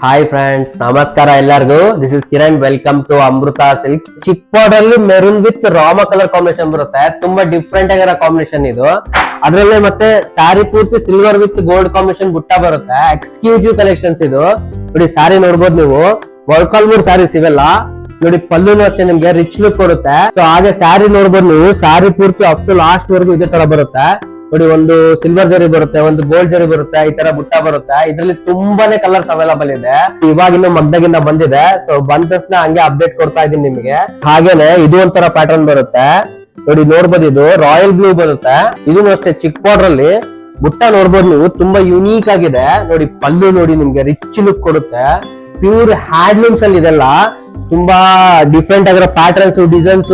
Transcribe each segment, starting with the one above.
Hi friends, ನಮಸ್ಕಾರ ಎಲ್ಲರಿಗೂ. This is Kiran. Welcome to Amrutha silks. ಚಿಕ್ ಬಾರ್ಡರ್ ಅಲ್ಲಿ ಮೆರೂನ್ ವಿತ್ ರಾಮ ಕಲರ್ ಕಾಂಬಿನೇಷನ್ ಬರುತ್ತೆ. ತುಂಬಾ ಡಿಫ್ರೆಂಟ್ ಆಗಿರೋ ಕಾಂಬಿನೇಷನ್ ಇದು. ಅದ್ರಲ್ಲಿ ಮತ್ತೆ ಸ್ಯಾರಿ ಪೂರ್ತಿ ಸಿಲ್ವರ್ ವಿತ್ ಗೋಲ್ಡ್ ಕಾಂಬಿನೇಷನ್ ಬುಟ್ಟ ಬರುತ್ತೆ. ಎಕ್ಸ್ಕ್ಲೂಸಿವ್ ಕಲೆಕ್ಷನ್ಸ್ ಇದು. ನೋಡಿ ಸ್ಯಾರಿ ನೋಡ್ಬೋದು ನೀವು. ಮೊಳಕಾಲ್ಮೂರ್ ಸ್ಯಾರೀಸ್ ಇವೆಲ್ಲ ನೋಡಿ. ಪಲ್ಲುನು ಅಷ್ಟೇ ನಿಮ್ಗೆ ರಿಚ್ ಲುಕ್ ಕೊಡುತ್ತೆ. ಸೊ ಹಾಗೆ ಸ್ಯಾರಿ ನೋಡ್ಬೋದು ನೀವು. ಸ್ಯಾರಿ ಪೂರ್ತಿ ಅಪ್ ಟು ಲಾಸ್ಟ್ ವರ್ಗು ಇದೇ ತರ ಬರುತ್ತೆ. ನೋಡಿ, ಒಂದು ಸಿಲ್ವರ್ ಜರಿ ಬರುತ್ತೆ, ಒಂದು ಗೋಲ್ಡ್ ಜರಿ ಬರುತ್ತೆ, ಈ ತರ ಬುಟ್ಟ ಬರುತ್ತೆ. ಇದ್ರಲ್ಲಿ ತುಂಬಾನೇ ಕಲರ್ಸ್ ಅವೈಲಬಲ್ ಇದೆ. ಇವಾಗ ಇನ್ನು ಮಗ್ದಾಗಿಂದ ಬಂದಿದೆ. ಸೊ ಬಂದ ತಕ್ಷಣ ಹಂಗೆ ಅಪ್ಡೇಟ್ ಕೊಡ್ತಾ ಇದೀನಿ ನಿಮಗೆ. ಹಾಗೇನೆ ಇದು ಒಂಥರ ಪ್ಯಾಟರ್ನ್ ಬರುತ್ತೆ. ನೋಡಿ ನೋಡ್ಬೋದು, ಇದು ರಾಯಲ್ ಬ್ಲೂ ಬರುತ್ತೆ. ಇದನ್ನು ಅಷ್ಟೇ ಚಿಕ್ ಬಾರ್ಡರ್ ಅಲ್ಲಿ ಬುಟ್ಟ ನೋಡ್ಬೋದು ನೀವು. ತುಂಬಾ ಯುನೀಕ್ ಆಗಿದೆ. ನೋಡಿ ಪಲ್ಲು ನೋಡಿ, ನಿಮ್ಗೆ ರಿಚ್ ಲುಕ್ ಕೊಡುತ್ತೆ. ಪ್ಯೂರ್ ಹ್ಯಾಂಡ್ಲೂಮ್ಸ್ ಅಲ್ಲಿ ಇದೆಲ್ಲ ತುಂಬಾ ಡಿಫ್ರೆಂಟ್ ಆಗಿರೋ ಪ್ಯಾಟರ್ನ್ಸ್, ಡಿಸೈನ್ಸ್,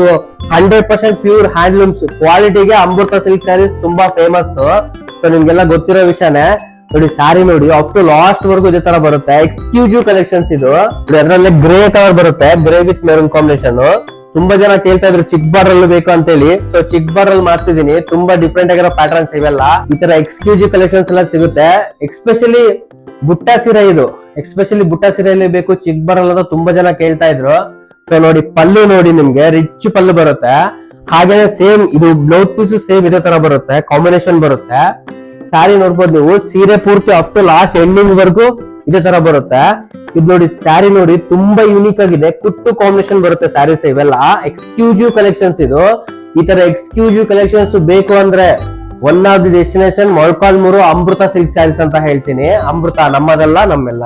100% ಪ್ಯೂರ್ ಹ್ಯಾಂಡ್ಲೂಮ್ಸ್ ಕ್ವಾಲಿಟಿಗೆ ಅಮೃತ ಸಿಲ್ಕ್ ಸ್ಯಾರೀಸ್ ತುಂಬಾ ಫೇಮಸ್. ಸೊ ನಿಮ್ಗೆಲ್ಲ ಗೊತ್ತಿರೋ ವಿಷಯನೇ. ನೋಡಿ ಸ್ಯಾರಿ ನೋಡಿ, ಅಪ್ ಟು ಲಾಸ್ಟ್ ವರ್ಗು ಇದೇ ತರ ಬರುತ್ತೆ. ಎಕ್ಸ್ಕ್ಲೂಸಿವ್ ಕಲೆಕ್ಷನ್ಸ್ ಇದು. ಅದರಲ್ಲಿ ಗ್ರೇ ಕಲರ್ ಬರುತ್ತೆ, ಗ್ರೇ ವಿತ್ ಮೆರೂನ್ ಕಾಂಬಿನೇಷನ್. ತುಂಬಾ ಜನ ಕೇಳ್ತಾ ಇದ್ರು ಚಿಕ್ ಬಾರ್ಡರ್ ಅಲ್ಲಿ ಬೇಕು ಅಂತ ಹೇಳಿ. ಸೊ ಚಿಕ್ ಬಾರ್ಡರ್ ಅಲ್ಲಿ ಮಾಡ್ತಿದೀನಿ. ತುಂಬಾ ಡಿಫ್ರೆಂಟ್ ಆಗಿರೋ ಪ್ಯಾಟರ್ನ್ಸ್ ಇವೆಲ್ಲ. ಈ ತರ ಎಕ್ಸ್ಕ್ಲೂಸಿವ್ ಕಲೆಕ್ಷನ್ಸ್ ಎಲ್ಲ ಸಿಗುತ್ತೆ. ಎಕ್ಸ್ಪೆಷಲಿ ಬುಟ್ಟ ಸೀರೆ ಇದು. ಎಕ್ಸ್ಪೆಷಲಿ ಬುಟ್ಟ ಸೀರೆಯಲ್ಲಿ ಬೇಕು ಚಿಕ್ ಬಾರ್ಡರ್ ಅಂತ ತುಂಬಾ ಜನ ಕೇಳ್ತಾ ಇದ್ರು. ಸೊ ನೋಡಿ ಪಲ್ಲು ನೋಡಿ, ನಿಮ್ಗೆ ರಿಚ್ ಪಲ್ಲು ಬರುತ್ತೆ. ಹಾಗೆ ಸೇಮ್ ಇದು ಬ್ಲೌಸ್ ಪೀಸ್ ಸೇಮ್ ಇದೇ ತರ ಬರುತ್ತೆ, ಕಾಂಬಿನೇಷನ್ ಬರುತ್ತೆ. ಸ್ಯಾರಿ ನೋಡ್ಬೋದು ನೀವು. ಸೀರೆ ಪೂರ್ತಿ ಅಪ್ ಟು ಲಾಸ್ಟ್ ಎಂಡಿಂಗ್ ವರ್ಗು ಇದೇ ತರ ಬರುತ್ತೆ. ಇದು ನೋಡಿ ಸ್ಯಾರಿ ನೋಡಿ, ತುಂಬಾ ಯೂನಿಕ್ ಆಗಿದೆ. ಕುಟ್ಟು ಕಾಂಬಿನೇಷನ್ ಬರುತ್ತೆ ಸ್ಯಾರೀಸ್ ಇವೆಲ್ಲ. ಎಕ್ಸ್ಕ್ಲೂಸಿವ್ ಕಲೆಕ್ಷನ್ಸ್ ಇದು. ಈ ತರ ಎಕ್ಸ್ಕ್ಲೂಸಿವ್ ಕಲೆಕ್ಷನ್ಸ್ ಬೇಕು ಅಂದ್ರೆ one of the destination Molakalmuru Amrutha silk sarees ಅಂತ ಹೇಳ್ತೀನಿ. ಅಮೃತ ನಮ್ಮದಲ್ಲ, ನಮ್ಮೆಲ್ಲ.